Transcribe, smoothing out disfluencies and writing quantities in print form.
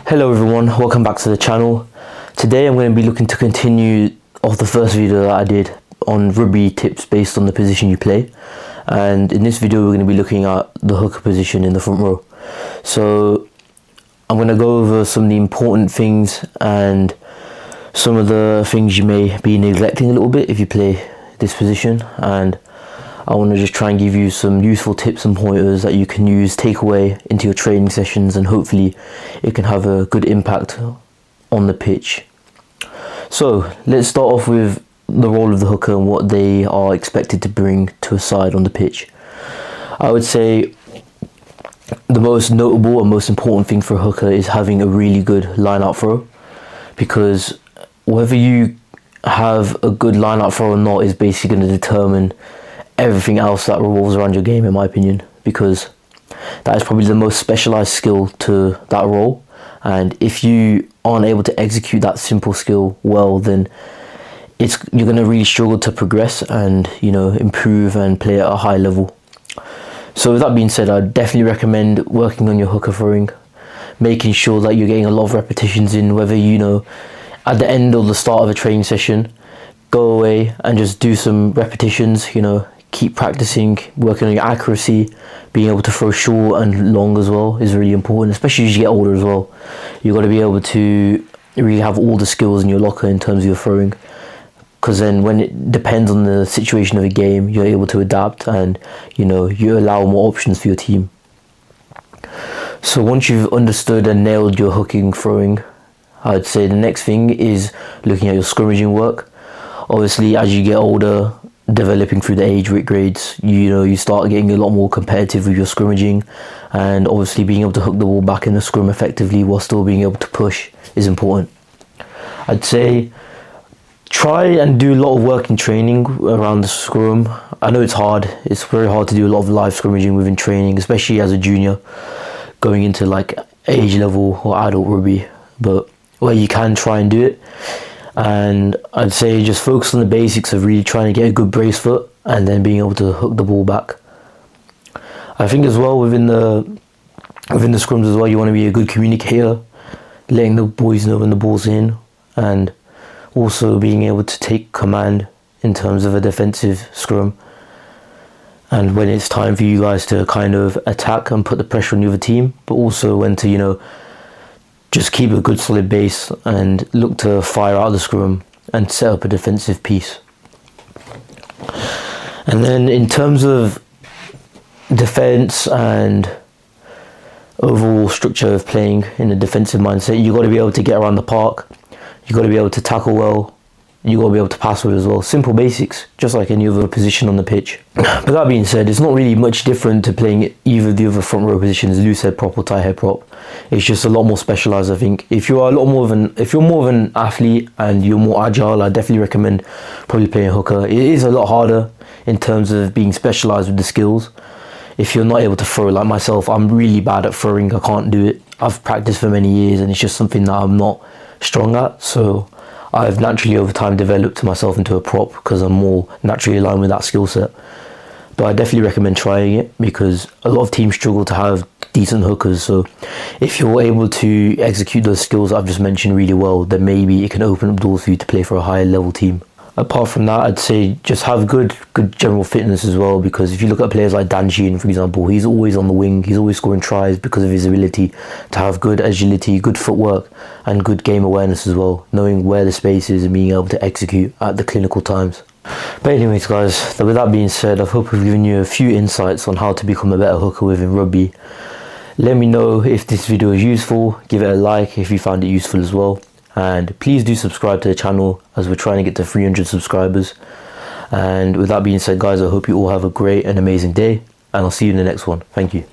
Hello everyone, welcome back to the channel. Today I'm going to be looking to continue off the first video that I did on rugby tips based on the position you play, and in this video we're going to be looking at the hooker position in the front row. So I'm going to go over some of the important things and some of the things you may be neglecting a little bit if you play this position, and I want to just try and give you some useful tips and pointers that you can use, take away into your training sessions, and hopefully it can have a good impact on the pitch. So let's start off with the role of the hooker and what they are expected to bring to a side on the pitch. I would say the most notable and most important thing for a hooker is having a really good line-out throw, because whether you have a good line-out throw or not is basically going to determine everything else that revolves around your game, in my opinion, because that is probably the most specialized skill to that role, and if you aren't able to execute that simple skill well, then you're going to really struggle to progress and, you know, improve and play at a high level. So with that being said, I definitely recommend working on your hooker throwing, making sure that you're getting a lot of repetitions in, whether, you know, at the end or the start of a training session, go away and just do some repetitions, you know, keep practicing, working on your accuracy. Being able to throw short and long as well is really important, especially as you get older as well. You've got to be able to really have all the skills in your locker in terms of your throwing, because then when it depends on the situation of a game, you're able to adapt and, you know, you allow more options for your team. So once you've understood and nailed your hooking throwing, I'd say the next thing is looking at your scrimmaging work. Obviously, as you get older, developing through the age grades, you start getting a lot more competitive with your scrimmaging, and obviously being able to hook the ball back in the scrum effectively while still being able to push is important. I'd say try and do a lot of work in training around the scrum. I know it's hard, it's very hard to do a lot of live scrimmaging within training, especially as a junior going into like age level or adult rugby, but where you can try and do it. And I'd say just focus on the basics of really trying to get a good brace foot and then being able to hook the ball back. I think as well within the scrums as well, you want to be a good communicator, letting the boys know when the ball's in, and also being able to take command in terms of a defensive scrum, and when it's time for you guys to kind of attack and put the pressure on the other team, but also when to, you know, just keep a good solid base and look to fire out of the scrum and set up a defensive piece. And then in terms of defense and overall structure of playing in a defensive mindset, you've got to be able to get around the park, you've got to be able to tackle well, you've got to be able to pass well as well. Simple basics, just like any other position on the pitch. But that being said, it's not really much different to playing either of the other front row positions, loose head prop or tight head prop. It's just a lot more specialized, I think. If you're more of an athlete and you're more agile, I definitely recommend probably playing hooker. It is a lot harder in terms of being specialized with the skills. If you're not able to throw, like myself, I'm really bad at throwing. I can't do it. I've practiced for many years and it's just something that I'm not strong at. So I've naturally over time developed myself into a prop because I'm more naturally aligned with that skill set. But I definitely recommend trying it because a lot of teams struggle to have decent hookers. So if you're able to execute those skills I've just mentioned really well, then maybe it can open up doors for you to play for a higher level team. Apart from that, I'd say just have good general fitness as well, because if you look at players like Dan Sheehan, for example, he's always on the wing, he's always scoring tries because of his ability to have good agility, good footwork and good game awareness as well, knowing where the space is and being able to execute at the clinical times. But anyways guys, with that being said, I hope I've given you a few insights on how to become a better hooker within rugby. Let me know if this video is useful, give it a like if you found it useful as well. And please do subscribe to the channel as we're trying to get to 300 subscribers. And with that being said guys, I hope you all have a great and amazing day, and I'll see you in the next one. Thank you.